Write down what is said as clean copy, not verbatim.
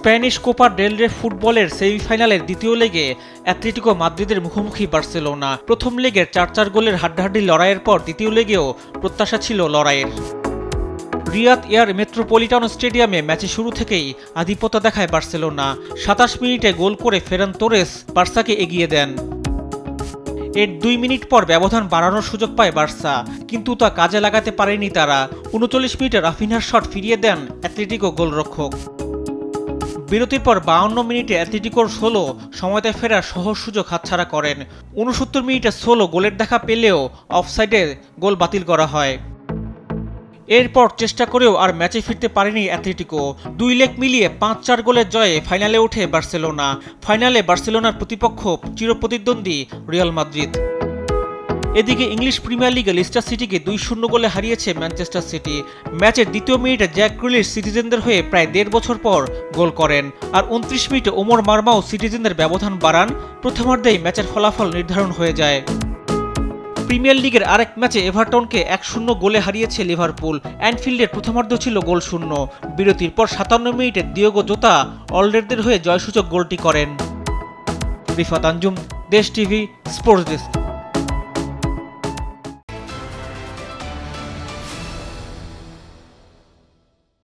Spanish Copa del রে ফুটবলের সেমিফাইনালের দ্বিতীয় লেগে অ্যাটলেটিকো মাদ্রিদের মুখোমুখি বার্সেলোনা। প্রথম লেগের ৪-৪ গোলের হাড্ডাহাড্ডি লড়াইয়ের পর দ্বিতীয় লেগেও প্রত্যাশা ছিল লড়াইয়ের। রিয়াদ এয়ার মেট্রোপলিটানো স্টেডিয়ামে ম্যাচের শুরু থেকেই আধিপত্য দেখায় বার্সেলোনা। ২৭ মিনিটে গোল করে ফেরান তোরেস বার্সাকে এগিয়ে দেন। এর ২ মিনিট পর ব্যবধান বাড়ানোর সুযোগ পায় বার্সা, কিন্তু তা কাজে লাগাতে পারেনি তারা। ৩৯ মিনিটে রাফিনহার শট ফিরিয়ে দেন অ্যাটলেটিকো গোলরক্ষক। বিরতির পর ৫২ মিনিটে অ্যাটলেটিকোর সোলো সময়তে ফেরার সহজ সুযোগ হাতছাড়া করেন। ৬৯ মিনিটে সোলো গোলের দেখা পেলেও অফসাইডে গোল বাতিল করা হয়। এরপর চেষ্টা করেও আর ম্যাচে ফিরতে পারেনি অ্যাটলেটিকো। ২ লেগ মিলিয়ে ৫-৪ গোলের জয়ে ফাইনালে ওঠে বার্সেলোনা। ফাইনালে বার্সেলোনার প্রতিপক্ষ চিরপ্রতিদ্বন্দ্বী রিয়াল মাদ্রিদ। এদিকে ইংলিশ প্রিমিয়ার লিগে লিস্টার সিটিকে ২-০ গোলে হারিয়েছে ম্যানচেস্টার সিটি। ম্যাচের দ্বিতীয় মিনিটে জ্যাক গ্রিলিশ সিটিজেনদের হয়ে প্রায় ১.৫ বছর পর গোল করেন। আর ২৯ মিনিটে ওমর মারমাও সিটিজেনদের ব্যবধান বাড়ান। প্রথমার্ধেই ম্যাচের ফলাফল নির্ধারণ হয়ে যায়। প্রিমিয়ার লিগের আরেক ম্যাচে এভারটনকে ১-০ গোলে হারিয়েছে লিভারপুল। অ্যানফিল্ডের প্রথমার্ধ ছিল গোলশূন্য। বিরতির পর ৫৭ মিনিটে দিয়েগো জোতা অলরেডদের হয়ে জয়সূচক গোলটি করেন। রিফাত আঞ্জুম, দেশ টিভি, স্পোর্টস ডেস্ক।